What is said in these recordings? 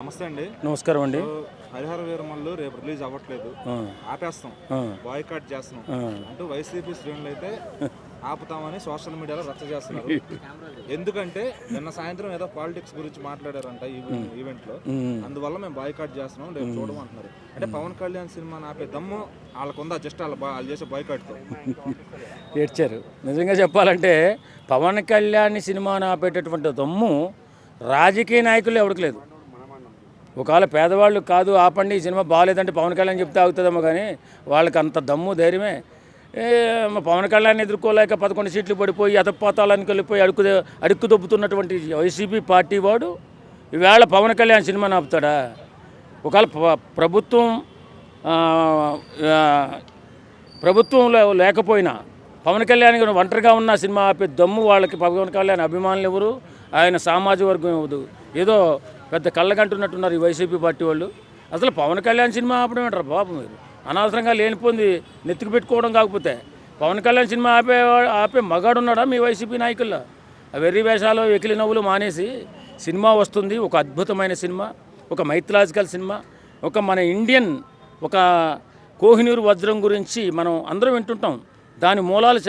నమస్తే అండి. నమస్కారం అండి. హరిహర వీరమల్లు రేపు రిలీజ్ అవ్వట్లేదు, ఆపేస్తాం, బాయ్కాట్ చేస్తున్నాం అంటూ వైసీపీ శ్రేణులు అయితే ఆపుతామని సోషల్ మీడియాలో రచ్చ చేస్తున్నారు. ఎందుకంటే నిన్న సాయంత్రం ఏదో పాలిటిక్స్ గురించి మాట్లాడారంట ఈవెంట్ లో, అందువల్ల మేము బాయ్కాట్ చేస్తున్నాం, రేపు చూడమంటున్నారు. అంటే పవన్ కళ్యాణ్ సినిమాని ఆపే దమ్ము వాళ్ళకుందా? జస్ట్ వాళ్ళు చేసే బాయ్కాట్తో ఏడ్చారు. నిజంగా చెప్పాలంటే పవన్ కళ్యాణ్ సినిమాను ఆపేటటువంటి దమ్ము రాజకీయ నాయకులు ఎవరికి లేదు. ఒకవేళ పేదవాళ్ళు కాదు ఆపండి, ఈ సినిమా బాగాలేదంటే పవన్ కళ్యాణ్ చెప్తే ఆగుతుందేమో, కానీ వాళ్ళకి అంత దమ్ము ధైర్యమే. పవన్ కళ్యాణ్ ఎదుర్కోలేక 11 సీట్లు పడిపోయి అతపాతాలని వెళ్ళిపోయి అడుక్కు దొబ్బుతున్నటువంటి వైసీపీ పార్టీ వాడు ఈవేళ పవన్ కళ్యాణ్ సినిమాని ఆపుతాడా? ఒకవేళ ప్రభుత్వంలో లేకపోయినా పవన్ కళ్యాణ్ ఒంటరిగా ఉన్న సినిమా ఆపే దమ్ము వాళ్ళకి పవన్ కళ్యాణ్ అభిమానులు ఎవరు, ఆయన సామాజిక వర్గం ఇవ్వదు. ఏదో పెద్ద కళ్ళగంటున్నట్టున్నారు ఈ వైసీపీ పార్టీ వాళ్ళు. అసలు పవన్ కళ్యాణ్ సినిమా ఆపడం ఏంటారు బాబు? మీరు అనవసరంగా లేనిపోయింది నెత్తికి పెట్టుకోవడం. కాకపోతే పవన్ కళ్యాణ్ సినిమా ఆపే మగాడు ఉన్నాడా మీ వైసీపీ నాయకుల్లో? వెర్రి వేషాలు వెకిలి నవ్వులు మానేసి సినిమా వస్తుంది, ఒక అద్భుతమైన సినిమా, ఒక మైథలాజికల్ సినిమా, ఒక మన ఇండియన్ ఒక కోహినూరు వజ్రం గురించి మనం అందరం వింటుంటాం. దాని మూలాలు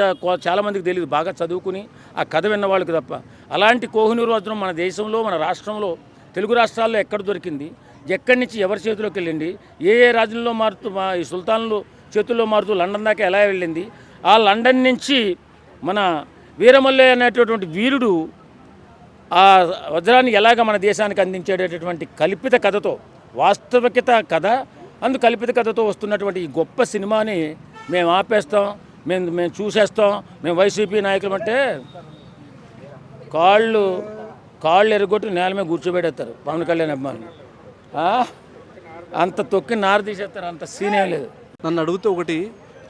చాలామందికి తెలియదు, బాగా చదువుకుని ఆ కథ విన్న వాళ్ళకి తప్ప. అలాంటి కోహినూరు వజ్రం మన దేశంలో, మన రాష్ట్రంలో, తెలుగు రాష్ట్రాల్లో ఎక్కడ దొరికింది, ఎక్కడి నుంచి ఎవరి చేతిలోకి వెళ్ళింది, ఏ రాజ్యంలో మారుతూ ఈ సుల్తాన్లు చేతుల్లో మారుతూ లండన్ దాకా ఎలా వెళ్ళింది, ఆ లండన్ నుంచి మన వీరమల్లయ్య అనేటటువంటి వీరుడు ఆ వజ్రాన్ని ఎలాగ మన దేశానికి అందించేటటువంటి కల్పిత కథతో, వాస్తవికత కథ అందు కల్పిత కథతో వస్తున్నటువంటి ఈ గొప్ప సినిమాని మేము ఆపేస్తాం, మేము చూసేస్తాం, మేము వైసీపీ నాయకులు అంటే కాళ్ళు ఎరగొట్టి నేల మీద కూర్చోబెడతారు పవన్ కళ్యాణ్ అభిమానులు. అంత తొక్కి నార తీసేస్తారు, అంత సీనే లేదు. నన్ను అడిగితే ఒకటి,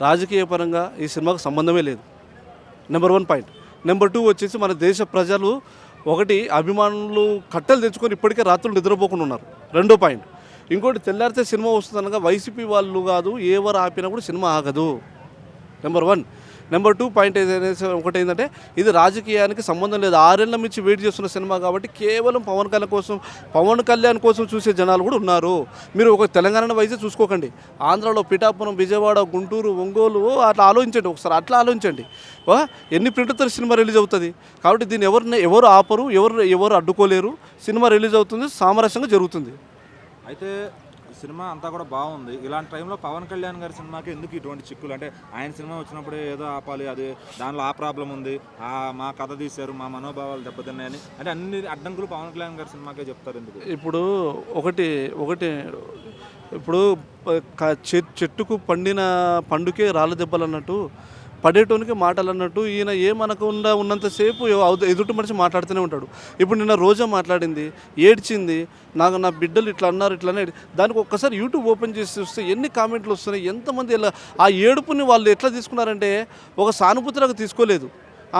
రాజకీయ పరంగా ఈ సినిమాకు సంబంధమే లేదు, నెంబర్ 1 పాయింట్. నెంబర్ 2 వచ్చేసి మన దేశ ప్రజలు ఒకటి అభిమానులు కట్టెలు తెచ్చుకొని ఇప్పటికే రాత్రులు నిద్రపోకుండా ఉన్నారు, 2వ పాయింట్. ఇంకోటి, తెల్లారితే సినిమా వస్తుందనగా వైసీపీ వాళ్ళు కాదు ఎవరు ఆపినా కూడా సినిమా ఆగదు, నెంబర్ 1. నెంబర్ 2 పాయింట్ ఒకటి ఏంటంటే, ఇది రాజకీయానికి సంబంధం లేదు. 6 ఏళ్ల నుంచి వెయిట్ చేస్తున్న సినిమా కాబట్టి కేవలం పవన్ కళ్యాణ్ కోసం చూసే జనాలు కూడా ఉన్నారు. మీరు ఒక తెలంగాణ వైజే చూసుకోకండి, ఆంధ్రాలో పిఠాపురం, విజయవాడ, గుంటూరు, ఒంగోలు అట్లా ఆలోచించండి ఒకసారి, అట్లా ఆలోచించండి. ఎన్ని ప్రింట్తో సినిమా రిలీజ్ అవుతుంది. కాబట్టి దీన్ని ఎవరు ఆపరు, ఎవరు అడ్డుకోలేరు. సినిమా రిలీజ్ అవుతుంది, సామరస్యంగా జరుగుతుంది. అయితే సినిమా అంతా కూడా బాగుంది. ఇలాంటి టైంలో పవన్ కళ్యాణ్ గారి సినిమాకి ఎందుకు ఇటువంటి చిక్కులు? అంటే ఆయన సినిమా వచ్చినప్పుడే ఏదో ఆపాలి, అది దానిలో ఆ ప్రాబ్లం ఉంది, మా కథ తీశారు, మా మనోభావాలు దెబ్బతిన్నాయని, అంటే అన్ని అడ్డంకులు పవన్ కళ్యాణ్ గారి సినిమాకే చెప్తారు ఎందుకు? ఇప్పుడు ఇప్పుడు చెట్టుకు పండిన పండుకే రాళ్ళ దెబ్బలు అన్నట్టు, పడేటోనికి మాటలు అన్నట్టు, ఈయన ఏమనకుండా ఉన్నంతసేపు ఎదుటి మనిషి మాట్లాడుతూనే ఉంటాడు. ఇప్పుడు నిన్న రోజా మాట్లాడింది, ఏడ్చింది, నా బిడ్డలు ఇట్లా అన్నారు, ఇట్లా అనేది. దానికి ఒక్కసారి యూట్యూబ్ ఓపెన్ చేసి చూస్తే ఎన్ని కామెంట్లు వస్తున్నాయి, ఎంతమంది ఆ ఏడుపుని వాళ్ళు ఎట్లా తీసుకున్నారంటే ఒక సానుభూతిలాగా తీసుకోలేదు.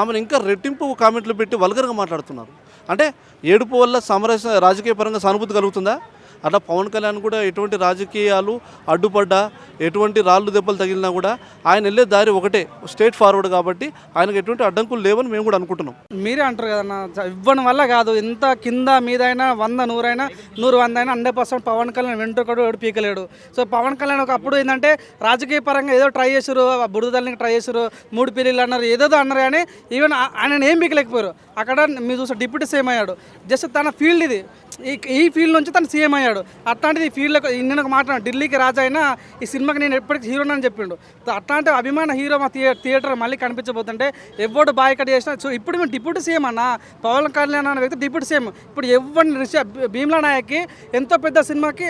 ఆమెను ఇంకా రెట్టింపు కామెంట్లు పెట్టి వల్గర్గా మాట్లాడుతున్నారు. అంటే ఏడుపు వల్ల రాజకీయ పరంగా సానుభూతి కలుగుతుందా? అట్లా పవన్ కళ్యాణ్ కూడా ఎటువంటి రాజకీయాలు అడ్డుపడ్డా, ఎటువంటి రాళ్ళు దెబ్బలు తగిలినా కూడా ఆయన వెళ్ళే దారి ఒకటే, స్ట్రేట్ ఫార్వర్డ్. కాబట్టి ఆయనకు ఎటువంటి అడ్డంకులు లేవని మేము కూడా అనుకుంటున్నాం. మీరే అంటారు కదన్నా, ఇవ్వడం వల్ల కాదు, ఎంత కింద మీదైనా 100, 100 అయినా 100, 100 అయినా 100% పవన్ కళ్యాణ్ వెంట్రుకడు ఎవడు పీకలేడు. సో పవన్ కళ్యాణ్ ఒకప్పుడు ఏంటంటే రాజకీయ పరంగా ఏదో ట్రై చేసారు, బురదల్ని ట్రై చేసారు, 3 పెళ్ళిళ్ళు అన్నారు, ఏదో అన్నారు, కానీ ఈవెన్ ఆయన ఏం పీకలేకపోయారు. అక్కడ మీరు చూస్తే డిప్యూటీ సీఎం అయ్యాడు. జస్ట్ తన ఫీల్డ్ ఇది, ఈ ఫీల్డ్ నుంచి తను సీఎం అయ్యాడు. అట్లాంటిది ఈ ఫీల్డ్లో నేను ఒక మాట, ఢిల్లీకి రాజా అయినా ఈ సినిమాకి నేను ఎప్పటికీ హీరోని అని చెప్పిండు. అట్లాంటి అభిమాన హీరో మా థియేటర్ మళ్ళీ కనిపించబోతుంటే ఎవడు బాయ్కట్ చేసినా. సో ఇప్పుడు మేము డిప్యూటీ సీఎం అన్న, పవన్ కళ్యాణ్ అనే వ్యక్తి డిప్యూటీ సీఎం. ఇప్పుడు ఎవరిని భీమ్లా నాయక్కి ఎంతో పెద్ద సినిమాకి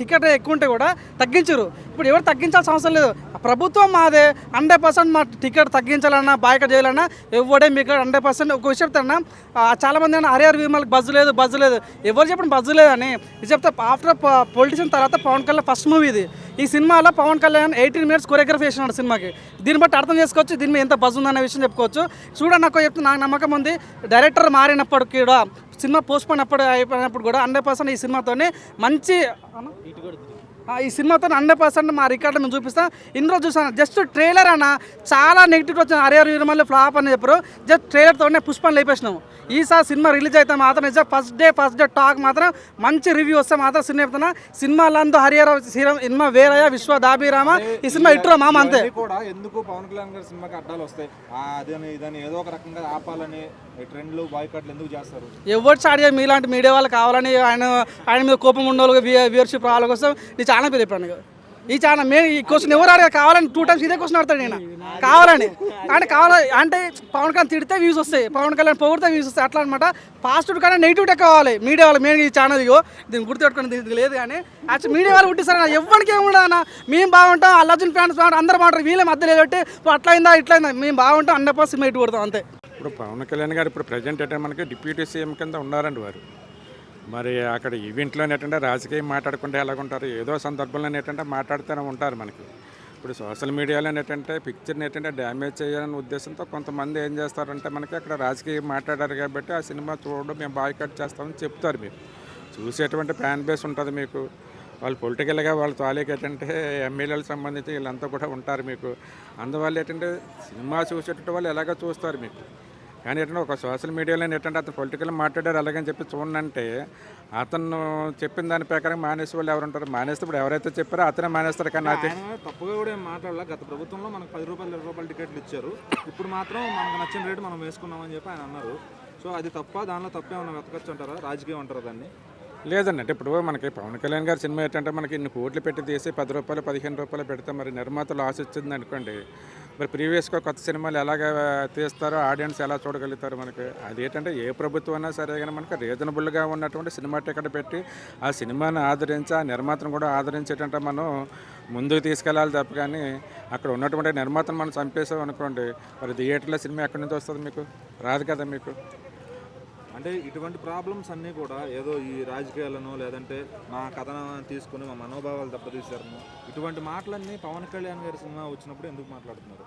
టికెట్ ఎక్కువ ఉంటే కూడా తగ్గించరు. ఇప్పుడు ఎవరు తగ్గించాల్సిన అవసరం లేదు, ప్రభుత్వం మాదే. 100% మా టికెట్ తగ్గించాలన్నా, బాయ్కట్ చేయాలన్నా ఎవడే మీకు 100%. ఒక విషయం చెప్తారన్నా, చాలామంది అన్న హరిహర వీరమల్కి బజ్జు లేదు, ఎవరు చెప్పిన బజ్జు లేదని. ఇది చెప్తే ఆఫ్టర్ పొలిటీషియన్ తర్వాత పవన్ కళ్యాణ్ ఫస్ట్ మూవీ ఇది. ఈ సినిమాలో పవన్ కళ్యాణ్ 18 minutes కొరియోగ్రఫీ చేసినాడు సినిమాకి. దీన్ని బట్టి అర్థం చేసుకోవచ్చు దీని మీద ఎంత బజ్ ఉందనే విషయం చెప్పుకోవచ్చు. చూడండి, నాకు చెప్తే నాకు నమ్మకం ఉంది, డైరెక్టర్ మారినప్పటికీ కూడా, సినిమా పోస్ట్ అయినప్పుడు కూడా 100% ఈ సినిమాతోనే మంచి ఈ సినిమాతో 100% మా రికార్డు మేము చూపిస్తాం. ఇన్ని రోజు చూసాను, జస్ట్ ట్రైలర్ అన్న చాలా నెగిటివ్ వచ్చిన అరే మళ్ళీ ఫ్లాప్ అని చెప్పారు. జస్ట్ ట్రైలర్తోనే పుష్పని లేపేసినాము. ఈసారి సినిమా రిలీజ్ అయితే మాత్రం నిజం ఫస్ట్ డే టాక్ మాత్రం మంచి రివ్యూ వస్తే మాత్రం సినిమా చెప్తున్నా. సినిమాలందు హరిహర సినిమా వేరయ్య విశ్వ దాబిరామ ఈ సినిమా ఇట్రా మామ అంతే. కూడా ఎందుకు పవన్ కళ్యాణ్ గారి సినిమాకి అడ్డాలు వస్తాయి, అదని ఇదని ఏదో ఒక రకంగా ఆపాలని ట్రెండ్లు బాయ్కాట్లు ఎందుకు చేస్తారు? ఎవరు స్టార్ట్ చేయాలి? మీలాంటి మీడియా వాళ్ళు కావాలని ఆయన మీద కోపం ఉండేవాళ్ళు వ్యూవర్షిప్ రావాల కోసం నీ ఛానల్ పేరు చెప్పాను కదా. ఈ ఛానల్ మేము ఈ క్వశ్చన్ ఎవరు అడిగారు కావాలని 2 times ఇదే క్వశ్చన్ అడతాడు నేను కావాలని. అంటే పవన్ కళ్యాణ్ తిడితే వ్యూస్ వస్తాయి, పవన్ కళ్యాణ్ పొగిడితే వ్యూస్ వస్తాయి, అట్లా అనమాట. పాజిటివ్ కానీ నెగిటివిటీ కావాలి మీడియా వాళ్ళు. మేము ఈ ఛానల్ ఇగో దీన్ని గుర్తుపెట్టుకుని దీనికి లేదు కానీ యాక్చువల్ మీడియా వాళ్ళు పుట్టిస్తారన్న ఎవరికి ఏముండదు అన్న. మేము బాగుంటాం, అల్లర్జున్ ఫ్యాన్స్ బాగుంటాం, అందరూ బాగుంటారు, వీళ్ళే మధ్య లేదంటే అట్లయిందా ఇట్లయిందా, మేము బాగుంటాం 100% సినిమా ఇటు కొడతాం అంతే. ఇప్పుడు పవన్ కళ్యాణ్ గారు ఇప్పుడు ప్రజెంట్ అంటే మనకి డిప్యూటీ సీఎం కింద ఉన్నారండి వారు. మరి అక్కడ ఈవెంట్లో ఏంటంటే రాజకీయం మాట్లాడుకుంటే ఎలాగుంటారు, ఏదో సందర్భంలో ఏంటంటే మాట్లాడుతూనే ఉంటారు మనకి. ఇప్పుడు సోషల్ మీడియాలో ఏంటంటే పిక్చర్ని ఏంటంటే డ్యామేజ్ చేయాలనే ఉద్దేశంతో కొంతమంది ఏం చేస్తారంటే మనకి అక్కడ రాజకీయం మాట్లాడారు కాబట్టి ఆ సినిమా చూడడం మేము బాయ్కాట్ చేస్తామని చెప్తారు. మీరు చూసేటువంటి ఫ్యాన్ బేస్ ఉంటుంది మీకు. వాళ్ళు పొలిటికల్గా వాళ్ళ తాలూకు ఏంటంటే ఎమ్మెల్యేలకు సంబంధించి వీళ్ళంతా కూడా ఉంటారు మీకు. అందువల్ల ఏంటంటే సినిమా చూసేటట్టు వాళ్ళు ఎలాగో చూస్తారు మీకు. కానీ ఏంటంటే ఒక సోషల్ మీడియాలో ఏంటంటే అతను పొలిటికల్ మాట్లాడారు అలాగని చెప్పి చూడంటే అతను చెప్పిన దాని ప్రకారం మానేసే వాళ్ళు ఎవరు ఉంటారు? మానేస్తే ఇప్పుడు ఎవరైతే చెప్పారో అతనే మానేస్తారు. కానీ నాకు తప్పుగా కూడా ఏం మాట్లాడాల. గత ప్రభుత్వంలో మనకు 10 రూపాయలు 20 రూపాయలు టికెట్లు ఇచ్చారు, ఇప్పుడు మాత్రం మనకు నచ్చిన రేటు మనం వేసుకున్నామని చెప్పి ఆయన అన్నారు. సో అది తప్ప, దానిలో తప్పేమన్నా వెతకచ్చు అంటారా? రాజకీయం అంటారా దాన్ని? లేదండి. అంటే ఇప్పుడు మనకి పవన్ కళ్యాణ్ గారి సినిమా ఏంటంటే మనకి ఇన్ని కోట్లు పెట్టి తీసి 10 రూపాయలు 15 రూపాయలు పెడితే మరి నిర్మాత లాస్ వచ్చింది అనుకోండి, మరి ప్రీవియస్గా కొత్త సినిమాలు ఎలాగ తీస్తారో ఆడియన్స్ ఎలా చూడగలుగుతారు మనకి? అది ఏంటంటే ఏ ప్రభుత్వం అయినా సరే కానీ మనకి రీజనబుల్గా ఉన్నటువంటి సినిమా టికెట్ పెట్టి ఆ సినిమాని ఆదరించి ఆ నిర్మాతను కూడా ఆదరించేటంటే మనం ముందుకు తీసుకెళ్ళాలి తప్ప కానీ అక్కడ ఉన్నటువంటి నిర్మాతను మనం చంపేసాం అనుకోండి, మరి థియేటర్లో సినిమా ఎక్కడి నుంచి వస్తుంది? మీకు రాదు కదా మీకు. అంటే ఇటువంటి ప్రాబ్లమ్స్ అన్నీ కూడా ఏదో ఈ రాజకీయాలను లేదంటే మా కథను తీసుకుని మా మనోభావాలు దెబ్బతీశారను, ఇటువంటి మాటలన్నీ పవన్ కళ్యాణ్ గారి సినిమా వచ్చినప్పుడు ఎందుకు మాట్లాడుతున్నారు?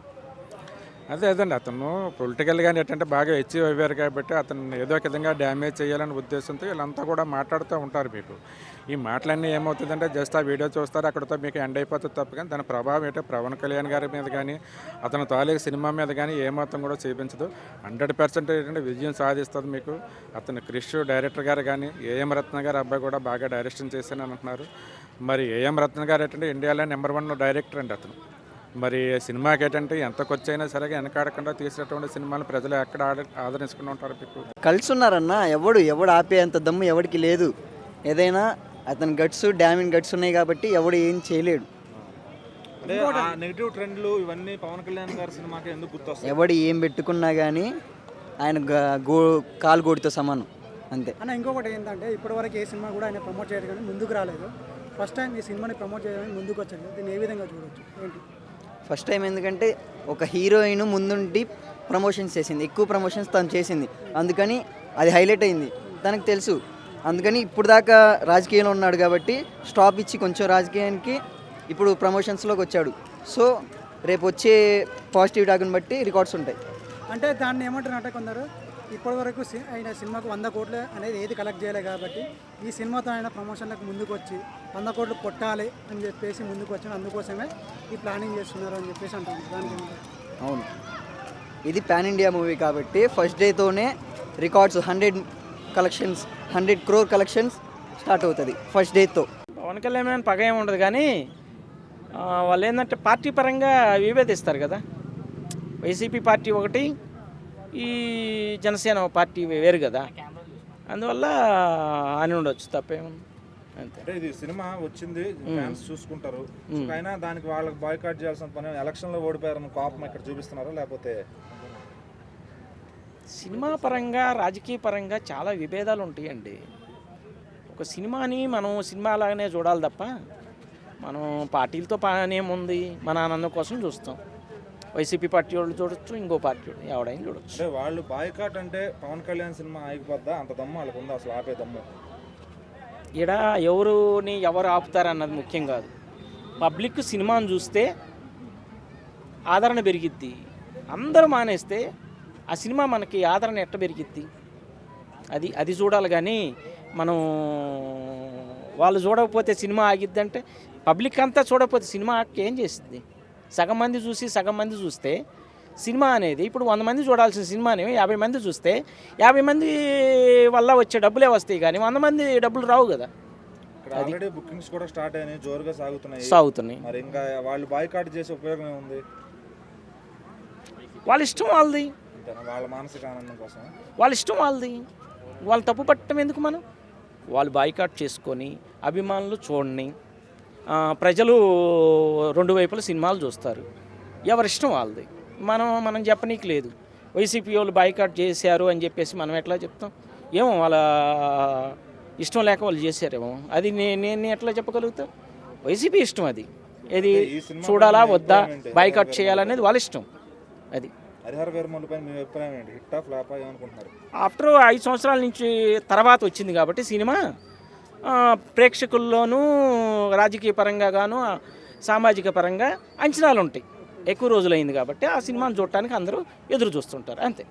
అదేండి అతను పొలిటికల్గా ఏంటంటే బాగా అచీవ్ అయ్యారు కాబట్టి అతను ఏదో ఒక విధంగా డ్యామేజ్ చేయాలనే ఉద్దేశంతో వీళ్ళంతా కూడా మాట్లాడుతూ ఉంటారు మీకు. ఈ మాటలన్నీ ఏమవుతుందంటే జస్ట్ ఆ వీడియో చూస్తారు, అక్కడితో మీకు ఎండ్ అయిపోతుంది తప్ప కానీ దాని ప్రభావం ఏంటో పవన్ కళ్యాణ్ గారి మీద కానీ అతని తాలూకు సినిమా మీద కానీ ఏమాత్రం కూడా చూపించదు. 100% ఏంటంటే విజయం సాధిస్తుంది మీకు. అతను క్రిష్ డైరెక్టర్ గారు కానీ ఏఎం రత్న గారు అబ్బాయి కూడా బాగా డైరెక్షన్ చేశాను అంటున్నారు. మరి ఏఎం రత్న గారు ఏంటంటే ఇండియాలో నెంబర్ 1 డైరెక్టర్ అండి అతను. మరి సినిమాకి ఏంటంటే ఎంత ఖర్చు అయినా సరే వెనకాడకుండా తీసినటువంటి సినిమాలు ప్రజలు ఎక్కడ ఆదరించుకుని ఉంటారు మీకు. కలిసి ఉన్నారన్న, ఎవడు ఆపేంత దమ్ము ఎవరికి లేదు. ఏదైనా అతని గట్స్ డ్యామింగ్ గట్స్ ఉన్నాయి కాబట్టి ఎవడు ఏం చేయలేడు. అంటే ఆ నెగిటివ్ ట్రెండ్లు ఇవన్నీ పవన్ కళ్యాణ్ గారి సినిమాకి ఎందుకు గుర్తొస్తాయి? ఎవడు ఏం పెట్టుకున్నా కానీ ఆయన కాలు గోడితో సమానం అంతే అన్న. ఇంకొకటి ఏంటంటే ఇప్పటివరకు ఏ సినిమా కూడా ఆయన ప్రమోట్ చేయడం కానీ ముందుకు రాలేదు. ఫస్ట్ టైం ఈ సినిమాని ప్రమోట్ చేయడానికి ముందుకు వచ్చాడు. దీన్ని ఏ విధంగా చూడవచ్చు ఏంటి? ఫస్ట్ టైం ఎందుకంటే ఒక హీరోయిన్ ముందుండి ప్రమోషన్స్ చేసింది, ఎక్కువ ప్రమోషన్స్ తను చేసింది, అందుకని అది హైలైట్ అయింది, తనకు తెలుసు. అందుకని ఇప్పుడు దాకా రాజకీయంలో ఉన్నాడు కాబట్టి స్టాప్ ఇచ్చి కొంచెం రాజకీయానికి ఇప్పుడు ప్రమోషన్స్లోకి వచ్చాడు. సో రేపు వచ్చే పాజిటివ్ టాక్ని బట్టి రికార్డ్స్ ఉంటాయి. అంటే దాన్ని ఏమంటారంటే కొందరు ఇప్పటివరకు ఆయన సినిమాకు 100 కోట్లు అనేది ఏది కలెక్ట్ చేయలే కాబట్టి ఈ సినిమాతో ఆయన ప్రమోషన్లకు ముందుకు వచ్చి 100 కోట్లు కొట్టాలి అని చెప్పేసి ముందుకు వచ్చాడు. అందుకోసమే ఈ ప్లానింగ్ చేస్తున్నారు అని చెప్పేసి అంటారు. దానికి అవును, ఇది పాన్ ఇండియా మూవీ కాబట్టి ఫస్ట్ డేతోనే రికార్డ్స్ 100 crore కలెక్షన్స్ స్టార్ట్ అవుతుంది ఫస్ట్ డేతో. పవన్ కళ్యాణ్ పగ ఏమి ఉండదు కానీ వాళ్ళు ఏంటంటే పార్టీ పరంగా విభేదిస్తారు కదా. వైసీపీ పార్టీ ఒకటి, ఈ జనసేన పార్టీ వేరు కదా, అందువల్ల అని ఉండొచ్చు, తప్పేముంది అంతే. అంటే ఇది సినిమా వచ్చింది, ఫ్యాన్స్ చూసుకుంటారు, అయినా దానికి వాళ్ళకి బాయ్కాట్ చేయాల్సిన పని ఎలక్షన్లో ఓడిపోయారని కోపం ఇక్కడ చూపిస్తున్నారా? లేకపోతే సినిమా పరంగా రాజకీయ పరంగా చాలా విభేదాలు ఉంటాయండి. ఒక సినిమాని మనం సినిమా లాగానే చూడాలి తప్ప మనం పార్టీలతో పనేముంది, మన ఆనందం కోసం చూస్తాం. వైసీపీ పార్టీ వాళ్ళు చూడొచ్చు, ఇంకో పార్టీ వాళ్ళు ఎవడైనా చూడొచ్చు. అంటే వాళ్ళు బాయ్కాట్ అంటే పవన్ కళ్యాణ్ సినిమా ఆగిపోద్దా? అంత దమ్ము వాళ్ళకు ఉందా అసలు ఆపే దమ్ము? ఇక్కడ ఎవరు ఆపుతారన్నది ముఖ్యం కాదు. పబ్లిక్ సినిమాను చూస్తే ఆదరణ పెరిగిద్ది. అందరూ మానేస్తే ఆ సినిమా మనకి ఆదరణ ఎట్ట పెరిగిద్ది? అది చూడాలి. కానీ మనం వాళ్ళు చూడకపోతే సినిమా ఆగిద్దంటే పబ్లిక్ అంతా చూడకపోతే సినిమా ఏం చేస్తుంది? సగం మంది చూసి సగం మంది చూస్తే సినిమా అనేది ఇప్పుడు 100 మంది చూడాల్సిన సినిమాని 50 మంది చూస్తే 50 మంది వల్ల వచ్చే డబ్బులే వస్తాయి, కానీ 100 మంది డబ్బులు రావు కదా. ఇక్కడ ఆల్రెడీ బుకింగ్స్ కూడా స్టార్ట్ అయినాయి, జోరుగా సాగుతున్నాయి. మరి ఇంకా వాళ్ళు బాయ్కాట్ చేసే ఉపయోగం ఏముంది? వాళ్ళ ఇష్టం వాళ్ళది, అంతేనా? వాళ్ళ మానసిక ఆనందం కోసం వాళ్ళ ఇష్టం వాళ్ళది. వాళ్ళు తప్పు పట్టడం ఎందుకు మనం? వాళ్ళు బాయ్కాట్ చేసుకొని అభిమానులు చూడని, ప్రజలు 2 వైపుల సినిమాలు చూస్తారు. ఎవరిష్టం వాళ్ళది, మనం చెప్పనీకి లేదు. వైసీపీ వాళ్ళు బాయ్కాట్ చేశారు అని చెప్పేసి మనం ఎట్లా చెప్తాం? ఏమో వాళ్ళ ఇష్టం లేక వాళ్ళు చేశారేమో, అది నేను ఎట్లా చెప్పగలుగుతా? వైసీపీ ఇష్టం అది, ఏది చూడాలా వద్దా బాయ్కాట్ చేయాలనేది వాళ్ళ ఇష్టం. అది హరిహర వీరమల్లు పైన మీ అభిప్రాయం ఏంటి? హిట్టా ఫ్లాపా ఏమనుకుంటున్నారు? ఆఫ్టర్ 5 సంవత్సరాల నుంచి తర్వాత వచ్చింది కాబట్టి సినిమా ప్రేక్షకుల్లోనూ రాజకీయ పరంగా గాను సామాజిక పరంగా అంచనాలు ఉంటాయి. ఎక్కువ రోజులైంది కాబట్టి ఆ సినిమాను చూడటానికి అందరూ ఎదురు చూస్తుంటారు, అంతే.